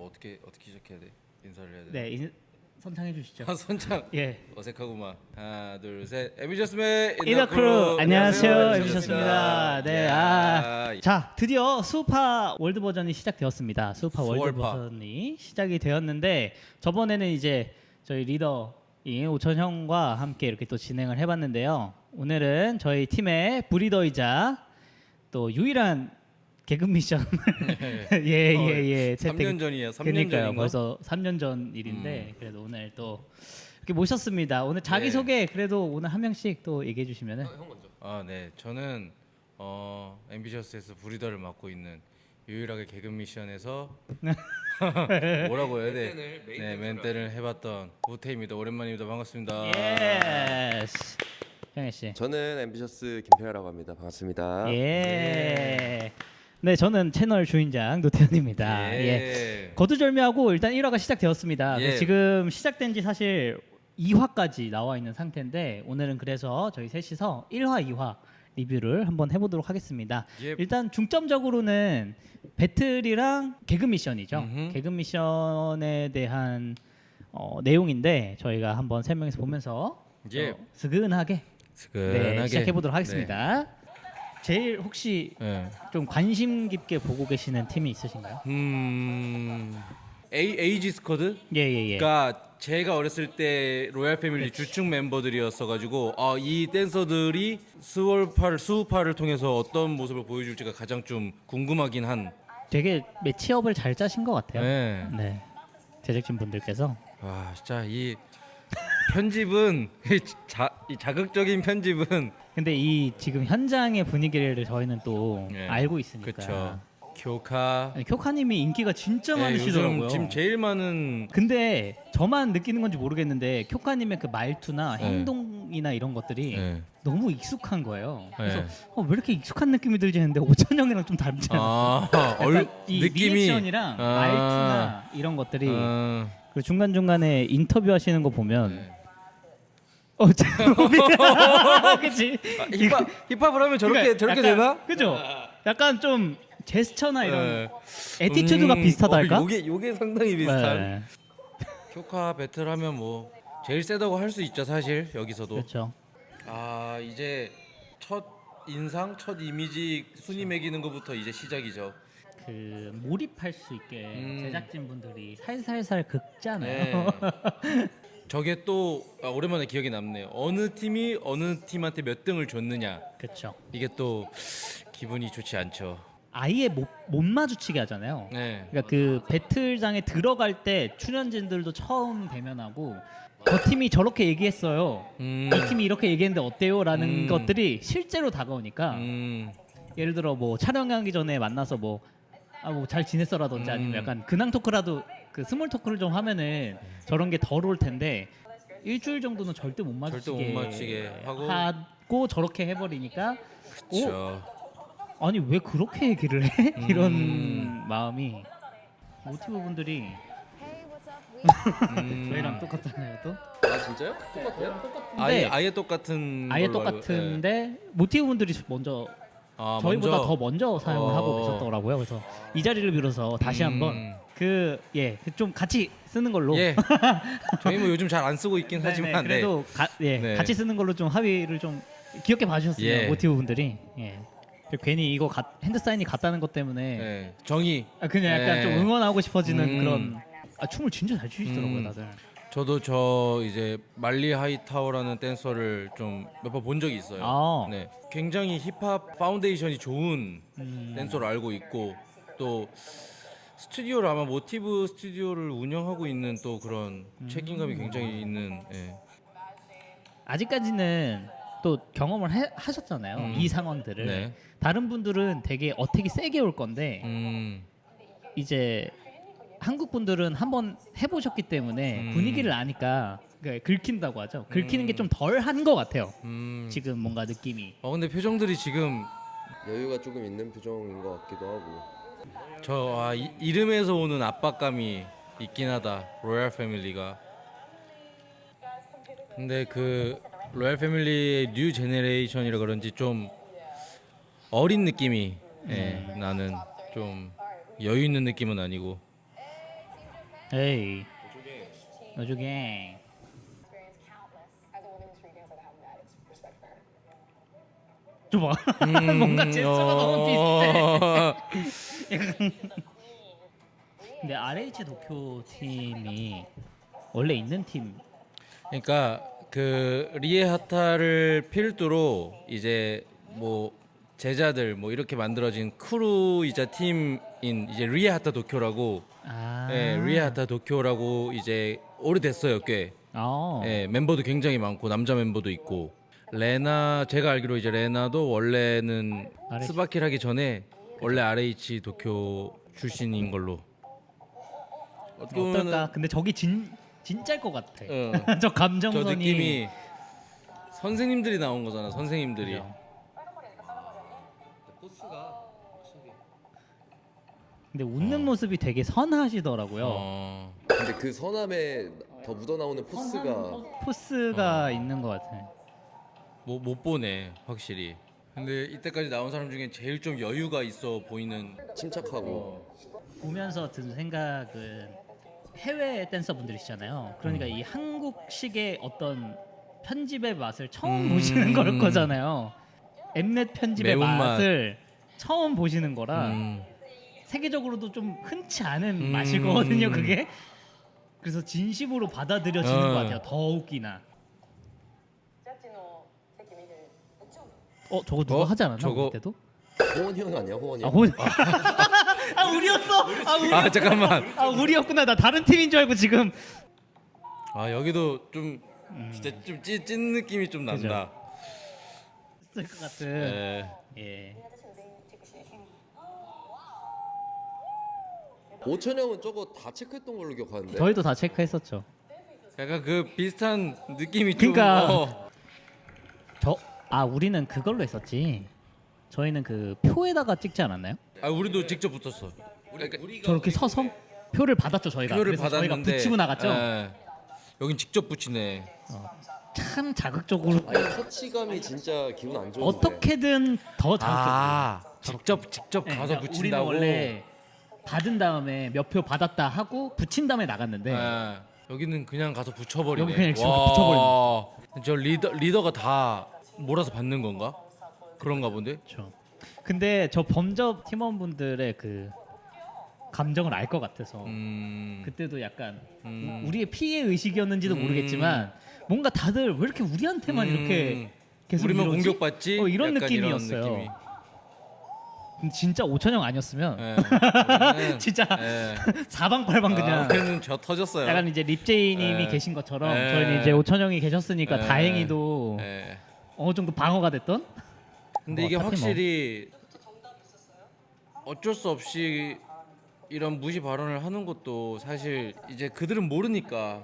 어떻게 시작해야 돼? 인사를 해야 돼? 네, 선창해 주시죠. 선창. 예. 어색하구만. 하나, 둘, 셋. 앰비셔스의 이더크루 안녕하세요. 앰비셔스입니다. 앰비셔스입니다. 네. 자, 드디어 수우파 월드 버전이 시작되었습니다. 수우파 월드 버전이 시작이 되었는데 저번에는 이제 저희 리더인 오천 형과 함께 이렇게 또 진행을 해봤는데요. 오늘은 저희 팀의 브리더이자 또 유일한 개그 미션 예. 3년 전이에요. 3년 그러니까요. 전인가? 벌써 3년 전 일인데 그래도 오늘 또 이렇게 모셨습니다. 오늘 자기 소개 그래도 오늘 한 명씩 또 얘기해 주시면은. 형 먼저. 네. 저는 앰비셔스에서 브리더를 맡고 있는 유일하게 개그 미션에서 뭐라고 해야 돼? 맨때를 해봤던 우태입니다. 오랜만입니다. 반갑습니다. 예스. 형혜 씨. 저는 앰비셔스 김태현이라고 합니다. 반갑습니다. 예. 네, 저는 채널 주인장 노태현입니다. 예. 거두절미하고 일단 1화가 시작되었습니다. 예. 지금 시작된 지 사실 2화까지 나와 있는 상태인데 오늘은 그래서 저희 셋이서 1화, 2화 리뷰를 한번 해보도록 하겠습니다. 예. 일단 중점적으로는 배틀이랑 개그 미션이죠. 개그 미션에 대한 내용인데 저희가 한번 설명해서 보면서 스근하게 시작해보도록 하겠습니다. 제일 혹시 좀 관심 깊게 보고 계시는 팀이 있으신가요? 에이지 스쿼드? 예. 그러니까 제가 어렸을 때 로얄 패밀리 주축 멤버들이었어가지고 이 댄서들이 수우파를 통해서 어떤 모습을 보여줄지가 가장 좀 궁금하긴 한. 되게 매치업을 잘 짜신 것 같아요. 네. 제작진 분들께서. 진짜 이 편집은 이 자극적인 편집은. 근데 이 지금 현장의 분위기를 저희는 또 알고 있으니까. 그렇죠. 교카님이 인기가 진짜 많으시더라고요. 지금 제일 많은. 근데 저만 느끼는 건지 모르겠는데 교카님의 그 말투나 행동이나 이런 것들이 너무 익숙한 거예요. 그래서 왜 이렇게 익숙한 느낌이 들지 했는데 오천 형이랑 좀 다르잖아요. 이 느낌이 리액션이랑 말투나 이런 것들이 그리고 중간 중간에 인터뷰 하시는 거 보면. 그치? 힙합을 하면 저렇게 약간, 되나? 그죠? 약간 좀 제스처나 이런 애티튜드가 비슷하달까? 요게 상당히 비슷한. 교카 배틀하면 뭐 제일 세다고 할 수 있죠 사실 여기서도. 그렇죠. 이제 첫 인상, 첫 이미지 순위 매기는 것부터 이제 시작이죠. 그 몰입할 수 있게 제작진 분들이 살살살 긁잖아요. 저게 또 오랜만에 기억에 남네요. 어느 팀이 어느 팀한테 몇 등을 줬느냐. 그렇죠. 이게 또 기분이 좋지 않죠. 아예 못 마주치게 하잖아요. 그러니까 그 배틀장에 들어갈 때 출연진들도 처음 대면하고 저 팀이 저렇게 얘기했어요. 이 팀이 이렇게 얘기했는데 어때요?라는 것들이 실제로 다가오니까 예를 들어 뭐 촬영하기 전에 만나서 뭐 잘 지냈어라든지 아니면 약간 근황 토크라도 그 스몰 토크를 좀 하면은 저런 게 덜 올 텐데 일주일 정도는 절대 못 마주치게 하고 저렇게 해버리니까 아니 왜 그렇게 얘기를 해? 이런 마음이 모티브 분들이 저희랑 똑같잖아요 또. 진짜요? 똑같아요? 아예 똑같은데 모티브 분들이 먼저 저희보다 더 먼저 사용을 하고 계셨더라고요. 그래서 이 자리를 빌어서 다시 한번 좀 같이 쓰는 걸로. 저희 뭐 요즘 잘 안 쓰고 있긴 하지만 그래도 같이 쓰는 걸로 좀 합의를 좀 귀엽게 봐주셨어요. 모티브 분들이. 괜히 이거 핸드 사인이 같다는 것 때문에 정의. 그냥 약간 좀 응원하고 싶어지는 그런. 춤을 진짜 잘 추시더라고요 다들. 저도 이제 말리 하이타워라는 댄서를 좀 몇 번 본 적이 있어요. 굉장히 힙합 파운데이션이 좋은 댄서로 알고 있고 또 스튜디오를 아마 모티브 스튜디오를 운영하고 있는 또 그런 책임감이 굉장히 있는. 아직까지는 또 경험을 하셨잖아요. 이 상황들을. 다른 분들은 되게 어택이 세게 올 건데 이제 한국 분들은 한번 해보셨기 때문에 분위기를 아니까 긁힌다고 하죠. 긁히는 게 좀 덜 한 것 같아요. 지금 뭔가 느낌이. 근데 표정들이 지금 여유가 조금 있는 표정인 것 같기도 하고. 이름에서 오는 압박감이 있긴 하다. 로얄 패밀리가. 근데 그 로얄 패밀리의 뉴 제네레이션이라 그런지 좀 어린 느낌이 나는 좀 여유 있는 느낌은 아니고. 에이. 노주갱. 좀 봐. 뭔가 제스처가 너무 비슷해. 근데 RH 도쿄 팀이 원래 있는 팀. 그러니까 그 리에하타를 필두로 이제 뭐 제자들 뭐 이렇게 만들어진 크루이자 팀인 이제 리에하타 도쿄라고. 예, 리에하타 도쿄라고 이제 오래됐어요, 꽤. 예, 멤버도 굉장히 많고 남자 멤버도 있고. 레나 제가 알기로 이제 레나도 원래는 RH. 스바키를 하기 전에 원래 RH 도쿄 출신인 걸로. 어떻게 어떨까? 근데 저기 진짜일 것 같아. 어. 저 감정선이. 저 느낌이 선생님들이 나온 거잖아. 선생님들이. 그죠. 포스가 확실히. 근데 웃는 모습이 되게 선하시더라고요. 근데 그 선함에 더 묻어나오는 포스가 있는 것 같아. 뭐 못 보네 확실히. 근데 이때까지 나온 사람 중에 제일 좀 여유가 있어 보이는. 침착하고. 보면서 든 생각은 해외 댄서분들이시잖아요. 그러니까 이 한국식의 어떤 편집의 맛을 처음 보시는 걸 거잖아요. 엠넷 편집의 매운맛. 맛을 처음 보시는 거라 세계적으로도 좀 흔치 않은 맛일 거거든요. 그게. 그래서 진심으로 받아들여지는 것 같아요. 더 웃기나. 저거 누가 하지 않았나? 저거- 그때도? 호원이 형 아니야, 호원이 형? 우리였어. 아 잠깐만. 우리였구나. 나 다른 팀인 줄 알고 지금. 아 여기도 좀 진짜 좀 찐 느낌이 좀 그죠. 난다. 쓸 것 같은. 예. 예. 오천 형은 저거 다 체크했던 걸로 기억하는데. 저희도 다 체크했었죠. 약간 그 비슷한 느낌이 좀. 그러니까 우리는 그걸로 했었지. 저희는 그 표에다가 찍지 않았나요? 아 우리도 직접 붙었어. 그러니까 저렇게 서서 표를 받았죠 저희가. 표를 그래서 저희가 받았는데 붙이고 나갔죠. 예. 여긴 직접 붙이네. 참 자극적으로 아니 터치감이 진짜 기분 안 좋은데. 어떻게든 더 자극적으로. 직접 네, 가서 그러니까 붙인다고. 우리는 원래 받은 다음에 몇 표 받았다 하고 붙인 다음에 나갔는데 예. 여기는 그냥 가서 붙여버리네. 여기 그냥 와. 붙여버리는. 저 리더가 다 몰아서 받는 건가? 그런가 본데. 그렇죠. 근데 저 범접 팀원분들의 그 감정을 알 것 같아서 그때도 약간 우리의 피해 의식이었는지도 모르겠지만 뭔가 다들 왜 이렇게 우리한테만 이렇게 계속 우리만 이러지? 공격받지? 이런 약간 느낌이었어요. 느낌이. 근데 진짜 오천영 아니었으면 예. 우리는, 진짜 예. 사방팔방 그냥 우리는 저 터졌어요. 약간 이제 립제이님이 예. 계신 것처럼 예. 저희는 이제 오천영이 계셨으니까 예. 다행히도 예. 어느 정도 방어가 됐던. 근데 이게 어차피 확실히 어쩔 수 없이 이런 무시 발언을 하는 것도 사실 이제 그들은 모르니까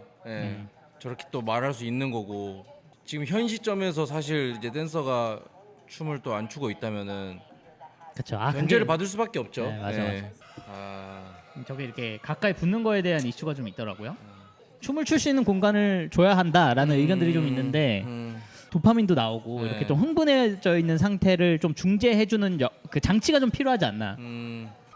저렇게 또 말할 수 있는 거고, 지금 현 시점에서 사실 이제 댄서가 춤을 또 안 추고 있다면은 그렇죠. 견제를 받을 수밖에 없죠. 네, 맞아. 저게 이렇게 가까이 붙는 거에 대한 이슈가 좀 있더라고요. 춤을 출 수 있는 공간을 줘야 한다라는 의견들이 좀 있는데 도파민도 나오고 네. 이렇게 좀 흥분해져 있는 상태를 좀 중재해주는 그 장치가 좀 필요하지 않나.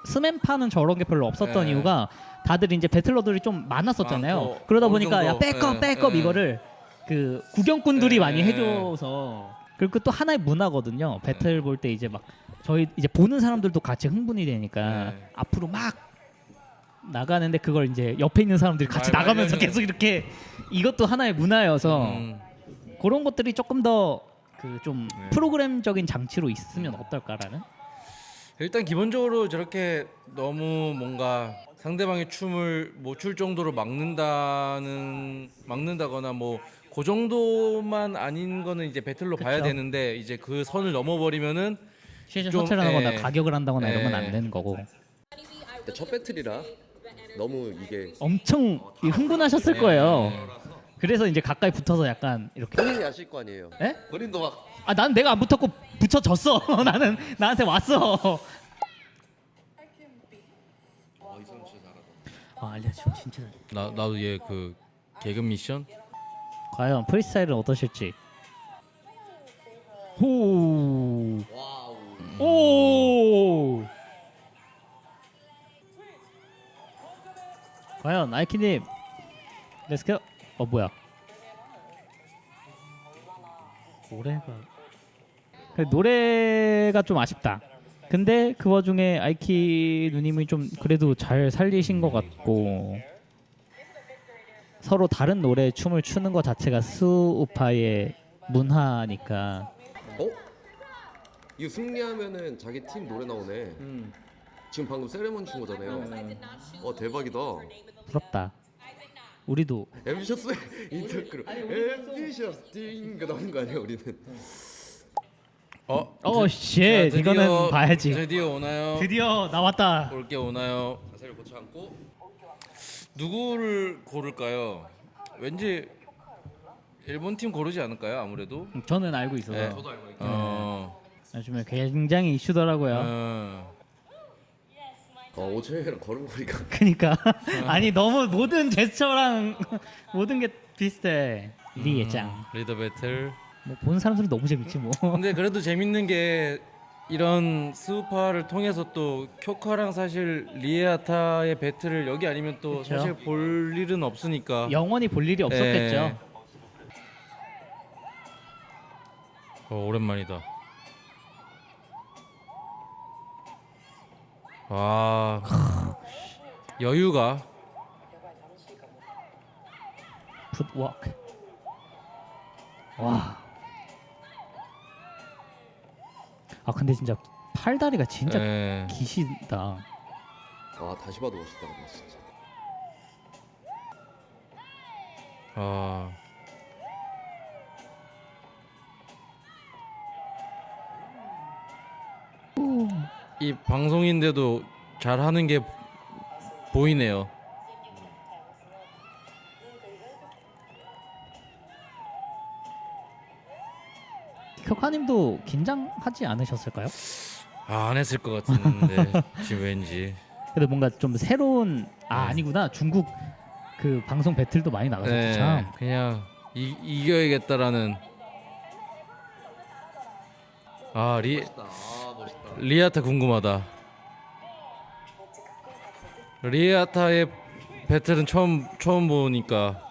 스맨파는 저런 게 별로 없었던 네. 이유가 다들 이제 배틀러들이 좀 많았었잖아요. 많고, 그러다 어느 보니까 야 정도, 백업 네, 백업 네. 이거를 그 구경꾼들이 네, 많이 네. 해줘서. 그리고 또 하나의 문화거든요. 배틀 볼 때 이제 막 저희 이제 보는 사람들도 같이 흥분이 되니까 네. 앞으로 막 나가는데 그걸 이제 옆에 있는 사람들이 같이 말- 나가면서 말려주는- 계속 이렇게 이것도 하나의 문화여서 그런 것들이 조금 더 그 좀 네. 프로그램적인 장치로 있으면 어떨까라는. 일단 기본적으로 저렇게 너무 뭔가 상대방의 춤을 못 출 정도로 막는다거나 뭐 그 정도만 아닌 거는 이제 배틀로 봐야 그쵸. 되는데, 이제 그 선을 넘어버리면은 시즌 좀, 서체를 하거나 예. 가격을 한다거나 이런 건 예. 안 되는 거고. 근데 첫 배틀이라 너무 이게 엄청 흥분하셨을 예. 거예요. 그래서 이제 가까이 붙어서 약간 이렇게. 본인이 아실 거 아니에요. 에? 본인도 막 난 내가 안 붙었고 붙여졌어. 나는 나한테 왔어. 이선 진짜 잘하다. 알려줘 진짜. 나도 얘 그 개그 미션 과연 프리스타일은 어떠실지. 호. 와우. 오. 과연 아이키님 렛츠고. 뭐야? 노래가 좀 아쉽다. 근데 그 와중에 아이키 누님이 좀 그래도 잘 살리신 것 같고 서로 다른 노래 춤을 추는 것 자체가 수우파의 문화니까. 이거 승리하면은 자기 팀 노래 나오네. 지금 방금 세레머니 춘 거잖아요. 대박이다. 부럽다. 우리도 앰비셔스의 인터그룹 앰비셔스 띵가 나오는 거 아니야 우리는? 쉣. 이거는 봐야지. 드디어 오나요? 드디어 나왔다. 올게 오나요? 자세를 고쳐 앉고. 누구를 고를까요? 왠지 일본 팀 고르지 않을까요? 아무래도. 저는 알고 있어서. 네. 저도 알고 있어요. 요즘에 굉장히 이슈더라고요. 오천영이랑 걸음걸이가. 그니까 아니 너무 모든 제스처랑 모든 게 비슷해. 리에짱. 리더 배틀. 뭐 보는 사람들은 너무 재밌지 뭐. 근데 그래도 재밌는 게 이런 스우파를 통해서 또 쿄카랑 사실 리에아타의 배틀을 여기 아니면 또 그쵸. 사실 볼 일은 없으니까. 영원히 볼 일이 없었겠죠. 네. 오랜만이다. 와 여유가. 풋워크. 와. 근데 진짜 팔다리가 진짜 네. 기시다. 다시 봐도 멋있다 근데 진짜. 이 방송인데도 잘하는 게 보이네요. 켜카님도 긴장하지 않으셨을까요? 안 했을 것 같은데 지금 왠지. 근데 뭔가 좀 새로운 아니구나. 중국 그 방송 배틀도 많이 나갔었죠. 참. 그냥 이겨야겠다라는. 멋있다. 리아타 궁금하다. 리아타의 배틀은 처음 보니까.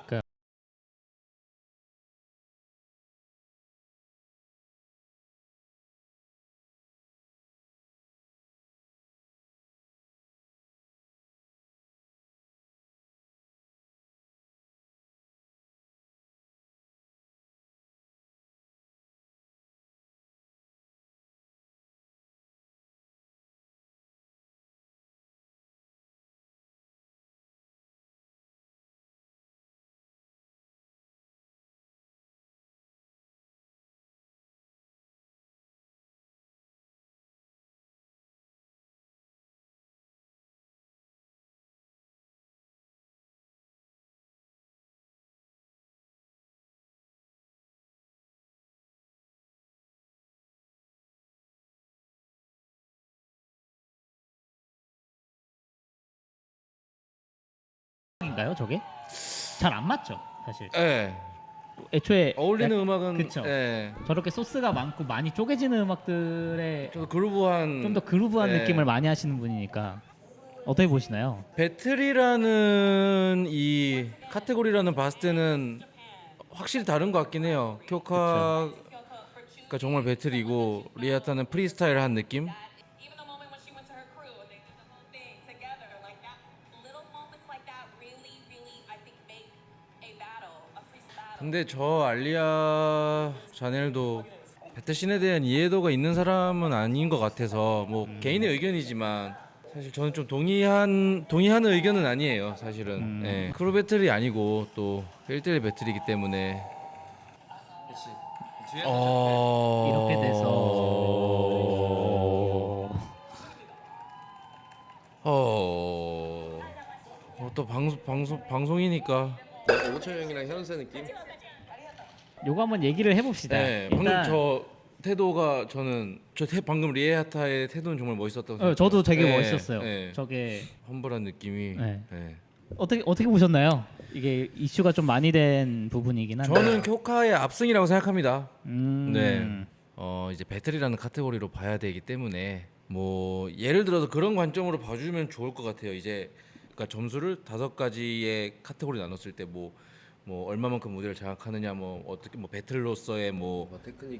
인가요, 저게? 잘 안 맞죠, 사실. 예. 애초에 어울리는 음악은 그쵸. 예. 저렇게 소스가 많고 많이 쪼개지는 음악들에 좀 그루브한. 좀 더 그루브한 예. 느낌을 많이 하시는 분이니까 어떻게 보시나요? 배틀이라는 이 카테고리라는 봤을 때는 확실히 다른 것 같긴 해요. 쿄카가 정말 배틀이고 리아타는 프리스타일 한 느낌? Even the moment when she went to her crew and they did the whole thing together, like that, little moments like that really, I think make a battle, a freestyle battle. 근데 저 알리아 자넬도 배틀씬에 대한 이해도가 있는 사람은 아닌 것 같아서 뭐 개인의 의견이지만 사실 저는 좀 동의하는 의견은 아니에요. 사실은 예. 크루 배틀이 아니고 또 1대1 배틀이기 때문에 이렇게 돼서 또 방송이니까. 오천영이랑 현세 느낌? 요거 한번 얘기를 해봅시다. 네, 방금 저 태도가 방금 리에하타의 태도는 정말 멋있었다고 생각해요. 저도 되게 네, 멋있었어요. 네. 저게 험벌한 느낌이. 네. 네. 어떻게 보셨나요? 이게 이슈가 좀 많이 된 부분이긴 한데. 저는 쿄카의 압승이라고 생각합니다. 네. 이제 배틀이라는 카테고리로 봐야 되기 때문에 뭐 예를 들어서 그런 관점으로 봐주면 좋을 것 같아요. 이제 그러니까 점수를 5가지의 카테고리 나눴을 때 뭐 얼마만큼 무대를 장악하느냐, 뭐 어떻게 뭐 배틀로서의 뭐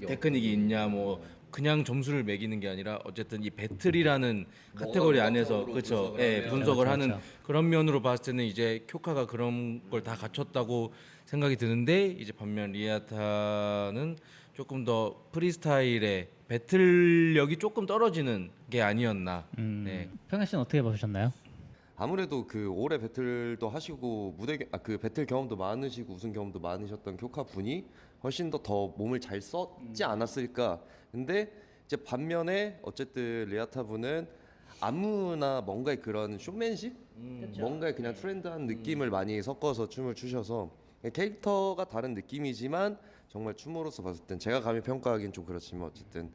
테크닉이 있냐, 뭐 그냥 점수를 매기는 게 아니라 어쨌든 이 배틀이라는 카테고리 안에서 그렇죠, 예, 분석을 하는 그런 면으로 봤을 때는 이제 쿄카가 그런 걸 다 갖췄다고 생각이 드는데, 이제 반면 리아타는 조금 더 프리스타일의 배틀력이 조금 떨어지는 게 아니었나. 네. 평현 씨는 어떻게 보셨나요? 아무래도 그 올해 배틀도 하시고 그 배틀 경험도 많으시고 우승 경험도 많으셨던 쿄카 분이 훨씬 더 몸을 잘 썼지 않았을까. 근데 이제 반면에 어쨌든 리아타 분은 안무나 뭔가의 그런 쇼맨십, 뭔가의 그냥 트렌드한 느낌을 많이 섞어서 춤을 추셔서 캐릭터가 다른 느낌이지만 정말 춤으로서 봤을 땐 제가 감히 평가하기는 좀 그렇지만 어쨌든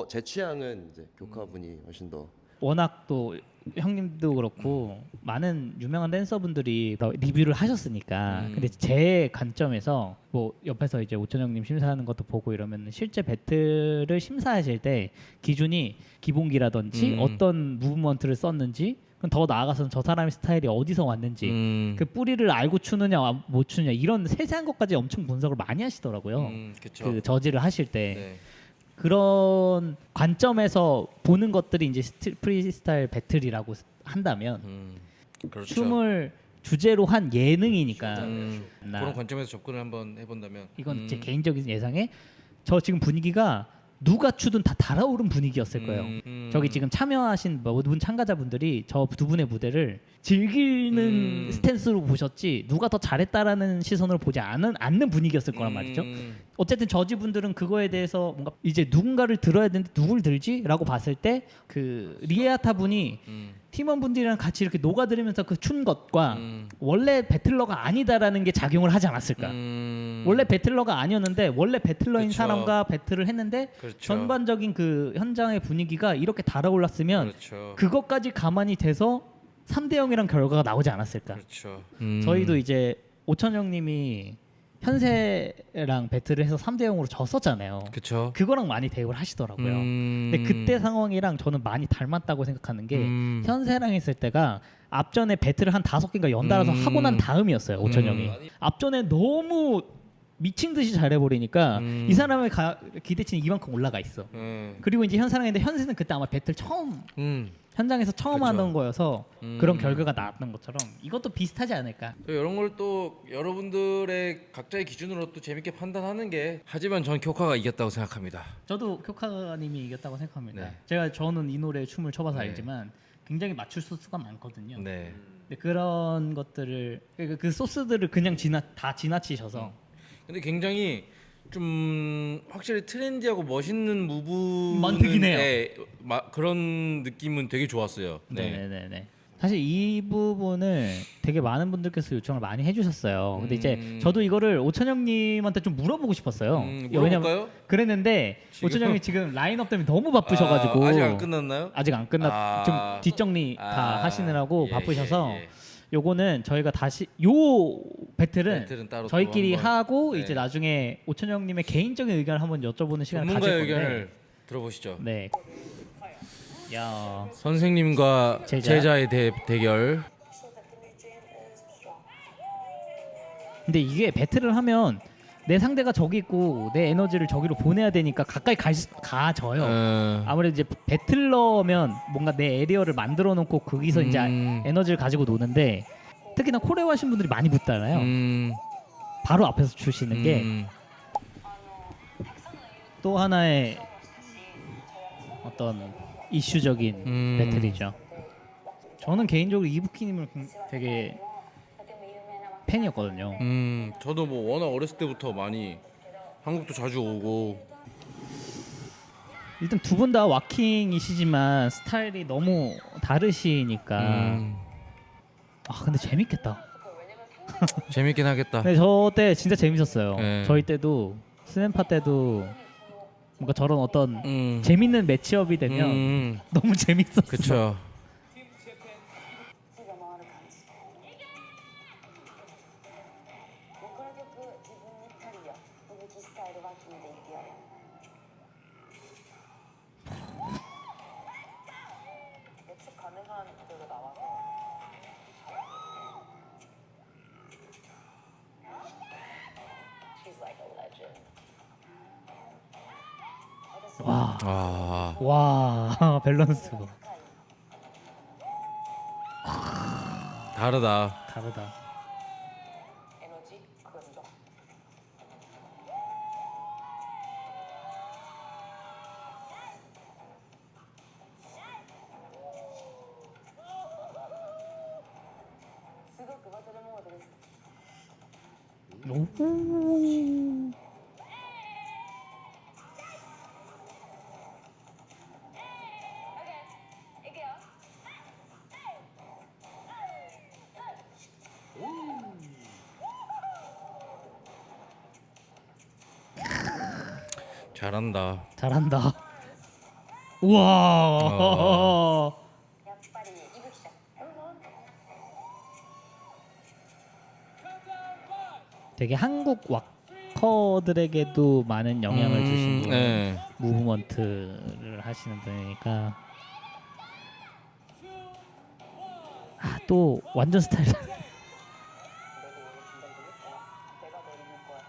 제 취향은 이제 쿄카 분이 훨씬 더. 워낙 또 형님도 그렇고 많은 유명한 댄서분들이 리뷰를 하셨으니까. 근데 제 관점에서 뭐 옆에서 이제 오천 형님 심사하는 것도 보고 이러면 실제 배틀을 심사하실 때 기준이 기본기라든지 어떤 무브먼트를 썼는지, 그럼 더 나아가서는 저 사람의 스타일이 어디서 왔는지, 그 뿌리를 알고 추느냐 못 추느냐 이런 세세한 것까지 엄청 분석을 많이 하시더라고요. 그 저지를 하실 때. 네. 그런 관점에서 보는 것들이 이제 프리스타일 배틀이라고 한다면 그렇죠. 춤을 주제로 한 예능이니까 그런 관점에서 접근을 한번 해본다면 이건 제 개인적인 예상에 저 지금 분위기가 누가 추든 다 달아오른 분위기였을 거예요. 저기 지금 참여하신 모든 참가자분들이 저 두 분의 무대를 즐기는 스탠스로 보셨지 누가 더 잘했다라는 시선으로 보지 않는 분위기였을 거란 말이죠. 어쨌든 저지분들은 그거에 대해서 뭔가 이제 누군가를 들어야 되는데 누굴 들지?라고 봤을 때 그 리에아타 분이 팀원분들이랑 같이 이렇게 녹아들으면서 그 춘 것과 원래 배틀러가 아니다라는 게 작용을 하지 않았을까. 원래 배틀러가 아니었는데 원래 배틀러인 그쵸. 사람과 배틀을 했는데 그렇죠. 전반적인 그 현장의 분위기가 이렇게 달아올랐으면 그렇죠. 그것까지 가만히 돼서 3대 0이란 결과가 나오지 않았을까. 그렇죠. 저희도 이제 오천 형님이 현세랑 배틀을 해서 3대 0으로 졌었잖아요. 그렇죠. 그거랑 많이 대응을 하시더라고요. 근데 그때 상황이랑 저는 많이 닮았다고 생각하는 게 현세랑 했을 때가 앞전에 배틀을 한 5개인가 연달아서 하고 난 다음이었어요. 오천 형이. 앞전에 너무 미친 듯이 잘해버리니까 이 사람의 기대치는 이만큼 올라가 있어. 그리고 이제 현세랑 했는데 현세는 그때 아마 배틀 처음 현장에서 처음 그쵸. 하던 거여서 그런 결과가 나왔던 것처럼 이것도 비슷하지 않을까. 또 이런 걸 또 여러분들의 각자의 기준으로 또 재밌게 판단하는 게, 하지만 전 쿄카가 이겼다고 생각합니다. 저도 쿄카님이 이겼다고 생각합니다. 네. 저는 이 노래에 춤을 춰봐서 네. 알지만 굉장히 맞출 소스가 많거든요. 네. 근데 그런 것들을 그 소스들을 그냥 다 지나치셔서 근데 굉장히 좀 확실히 트렌디하고 멋있는 많긴 해요. 그런 느낌은 되게 좋았어요. 네. 네네네. 사실 이 부분을 되게 많은 분들께서 요청을 많이 해주셨어요. 근데 이제 저도 이거를 오천 형님한테 좀 물어보고 싶었어요. 물어볼까요? 그랬는데 오천 형이 지금 라인업 때문에 너무 바쁘셔가지고 아직 안 끝났나요? 아직 안 좀 뒷정리 다 하시느라고 바쁘셔서 요거는 저희가 다시 요 배틀은 따로 저희끼리 또 한번, 하고 네. 이제 나중에 오천 형님의 개인적인 의견을 한번 여쭤보는 시간을 가질 전문가의 건데. 의견을 들어보시죠. 네. 야. 선생님과 제자의 대결. 근데 이게 배틀을 하면 내 상대가 저기 있고 내 에너지를 저기로 보내야 되니까 가까이 가져요. 아무래도 이제 배틀러면 뭔가 내 에리어를 만들어 놓고 거기서 이제 에너지를 가지고 노는데, 특히나 코레오 하신 분들이 많이 붙잖아요. 바로 앞에서 주시는 게 또 하나의 어떤 이슈적인 배틀이죠. 저는 개인적으로 이부키님을 되게 팬이었거든요. 저도 뭐 워낙 어렸을 때부터 많이 한국도 자주 오고. 일단 두 분 다 와킹이시지만 스타일이 너무 다르시니까. 아 근데 재밌겠다. 재밌긴 하겠다. 네, 저 때 진짜 재밌었어요. 네. 저희 때도 스맨파 때도 뭔가 저런 어떤 재밌는 매치업이 되면 너무 재밌었어요. 그렇죠. 僕の曲自分に足るよ吹雪スタイルワッキンでいくよ역시 가능한 그대로 나와서 와, 아, 와 밸런스 다르다. 다르다. エノジクンド すごくバトルモードです。 오. OK いくよ。 잘한다. 잘한다. 우와. やっぱり伊吹ちゃん。 되게 한국 와커들에게도 많은 영향을 주신 분, 네. 무브먼트를 하시는 분이니까. 아, 또 완전 스타일. 너도 오늘 긴장 좀 했구나. 내가 너 이길 거야.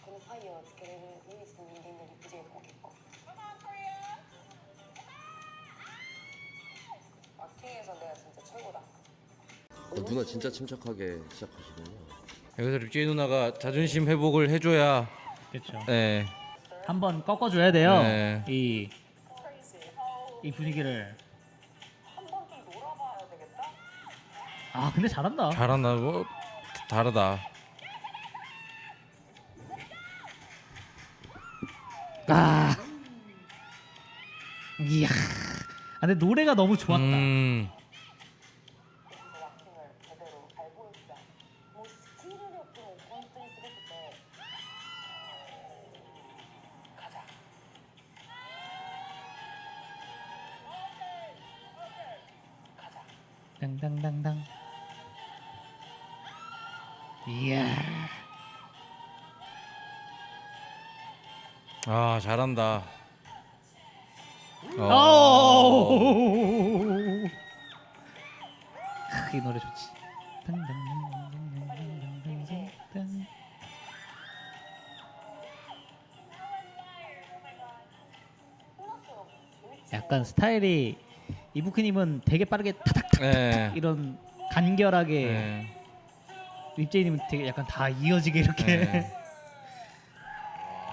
このファイヤーをつけれる唯一の人間がリップジェイドも結構。아, K에서 내가 진짜 최고다. 누나 진짜 침착하게 시작하시네요. 여기서 립제이 누나가 자존심 회복을 해줘야. 그렇죠. 네. 한번 꺾어줘야 돼요. 네. 이 분위기를. 한 번 좀 놀아봐야 되겠다. 아, 근데 잘한다. 잘한다고. 다르다. 아, 이야. 아, 근데 노래가 너무 좋았다. 그래서 락킹을 제대로 잘 보여주자. 뭐 스킬력도本当にすごくて. 가자. 가자. 당당당당. 이야. 아, 잘한다. 오. 이 노래 좋지. 당당당당당당당당. 약간 스타일이 이부크님은 되게 빠르게 타닥탁 네. 이런 간결하게 네. 립제이님은 되게 약간 다 이어지게 이렇게. 네.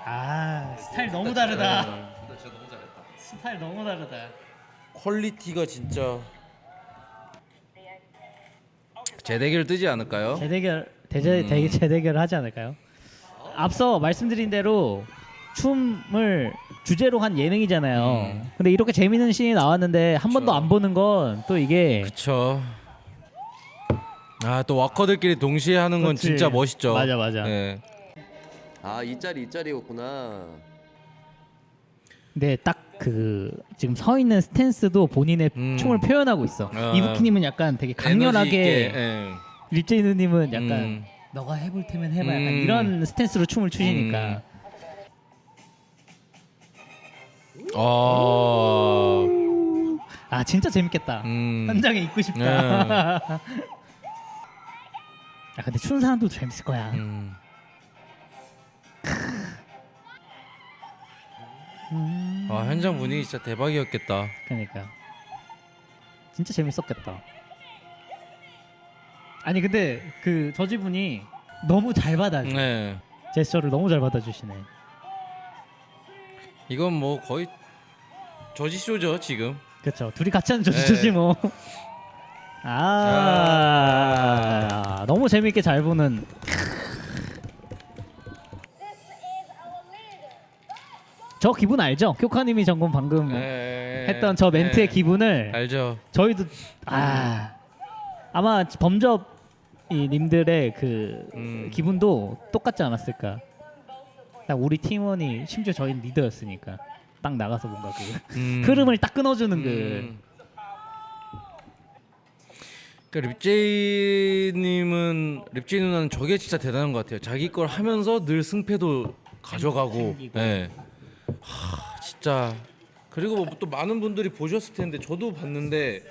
아, 스타일 너무 다르다. 근데 진짜 너무 잘했다. 스타일 너무 다르다. 퀄리티가 진짜 재대결 뜨지 않을까요? 되게 재대결을 하지 않을까요? 앞서 말씀드린 대로 춤을 주제로 한 예능이잖아요. 근데 이렇게 재밌는 씬이 나왔는데 한 번도 안 보는 건 또 이게 그쵸. 아, 또 와커들끼리 동시에 하는 건 그치. 진짜 멋있죠. 맞아. 네. 아, 이 짤이었구나. 근데 딱 그 지금 서 있는 스탠스도 본인의 춤을 표현하고 있어. 아. 이부키님은 약간 되게 에너지 있게, 강렬하게, 예. 립제이누님은 약간 너가 해볼 테면 해봐 약간 이런 스탠스로 춤을 추시니까. 아, 진짜 재밌겠다. 현장에 있고 싶다. 네. 아, 근데 추는 사람도 재밌을 거야. 아, 현장 분위기 진짜 대박이었겠다. 그러니까 진짜 재밌었겠다. 아니 근데 그 저지분이 너무 잘 받아줘. 네. 제스처를 너무 잘 받아주시네. 이건 뭐 거의 저지쇼죠 지금. 그렇죠. 둘이 같이 하는 저지쇼지 뭐. 너무 재밌게 잘 보는. 저 기분 알죠? 쿄카님이 전금 방금 했던 저 멘트의 기분을 알죠. 저희도 아마 범접 이 님들의 그 기분도 똑같지 않았을까. 딱 우리 팀원이 심지어 저희 리더였으니까 딱 나가서 뭔가 그 흐름을 딱 끊어주는 그. 그러니까 립제이 누나는 저게 진짜 대단한 것 같아요. 자기 걸 하면서 늘 승패도 가져가고. 네. 하, 진짜. 그리고 또 많은 분들이 보셨을 텐데 저도 봤는데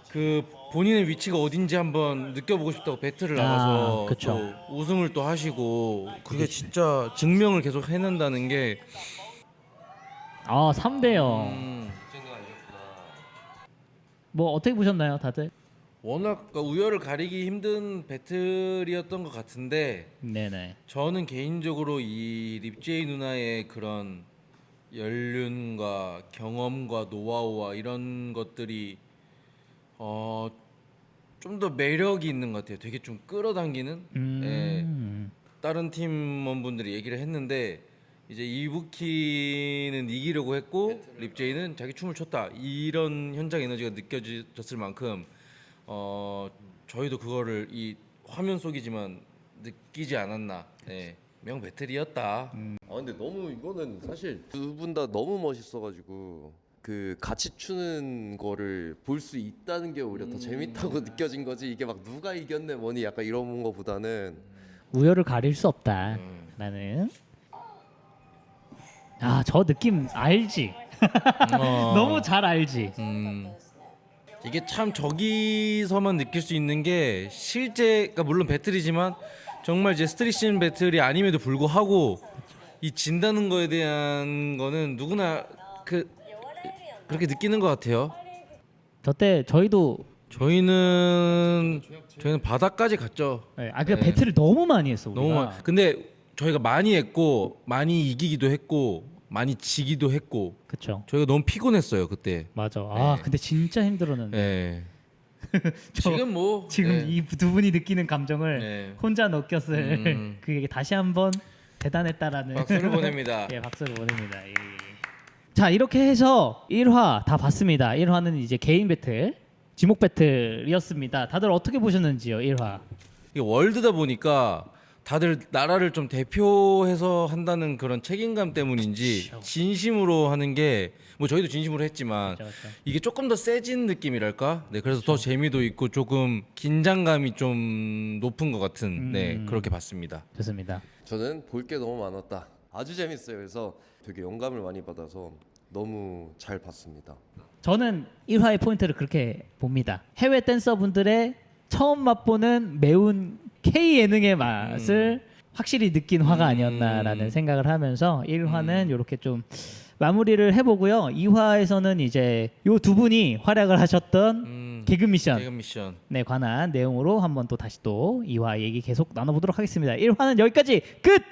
그 본인의 위치가 어딘지 한번 느껴보고 싶다고 배틀을 나가서 그쵸. 또 우승을 또 하시고 그게 진짜 증명을 계속 해낸다는 게 3대 0. 뭐 어떻게 보셨나요, 다들? 워낙 우열을 가리기 힘든 배틀이었던 것 같은데 네네. 저는 개인적으로 이 립제이 누나의 그런 연륜과 경험과 노하우와 이런 것들이 좀 더 매력이 있는 것 같아요. 되게 좀 끌어당기는. 예, 다른 팀원분들이 얘기를 했는데 이제 이부키는 이기려고 했고 립제이는 자기 춤을 췄다. 이런 현장 에너지가 느껴졌을 만큼 저희도 그거를 이 화면 속이지만 느끼지 않았나. 예, 명 배틀이었다. 근데 너무 이거는 사실 두 분 다 너무 멋있어가지고 그 같이 추는 거를 볼 수 있다는 게 오히려 더 재밌다고 느껴진 거지. 이게 막 누가 이겼네 뭐니 약간 이런 거보다는 우열을 가릴 수 없다라는. 저 느낌 알지? 너무 잘 알지. 이게 참 저기서만 느낄 수 있는 게 실제 그러니까 물론 배틀이지만 정말 이제 스트리신 배틀이 아님에도 불구하고 이 진다는 거에 대한 거는 누구나 그렇게 느끼는 것 같아요. 저때 저희는 바닥까지 갔죠. 배틀을 너무 많이 했어. 우리가. 너무 많이. 근데 저희가 많이 했고 많이 이기기도 했고 많이 지기도 했고. 그쵸. 저희가 너무 피곤했어요 그때. 맞아. 근데 진짜 힘들었는데. 네. 지금 이 두 분이 느끼는 감정을 혼자 느꼈을 그게 다시 한번 대단했다라는 박수를 보냅니다. 예, 박수를 보냅니다. 예. 자, 이렇게 해서 1화 다 봤습니다. 1화는 이제 개인 배틀, 지목 배틀이었습니다. 다들 어떻게 보셨는지요, 1화? 이게 월드다 보니까 다들 나라를 좀 대표해서 한다는 그런 책임감 때문인지 진심으로 하는 게 뭐 저희도 진심으로 했지만 그렇죠. 이게 조금 더 세진 느낌이랄까? 네, 그래서 더 재미도 있고 조금 긴장감이 좀 높은 것 같은 그렇게 봤습니다. 좋습니다. 저는 볼 게 너무 많았다. 아주 재밌어요. 그래서 되게 영감을 많이 받아서 너무 잘 봤습니다. 저는 1화의 포인트를 그렇게 봅니다. 해외 댄서분들의 처음 맛보는 매운 K 예능의 맛을 확실히 느낀 화가 아니었나라는 생각을 하면서 1화는 이렇게 좀 마무리를 해보고요. 2화에서는 이제 요 두 분이 활약을 하셨던 개그 미션에 관한 내용으로 한번 또 다시 또 2화 얘기 계속 나눠보도록 하겠습니다. 1화는 여기까지 끝!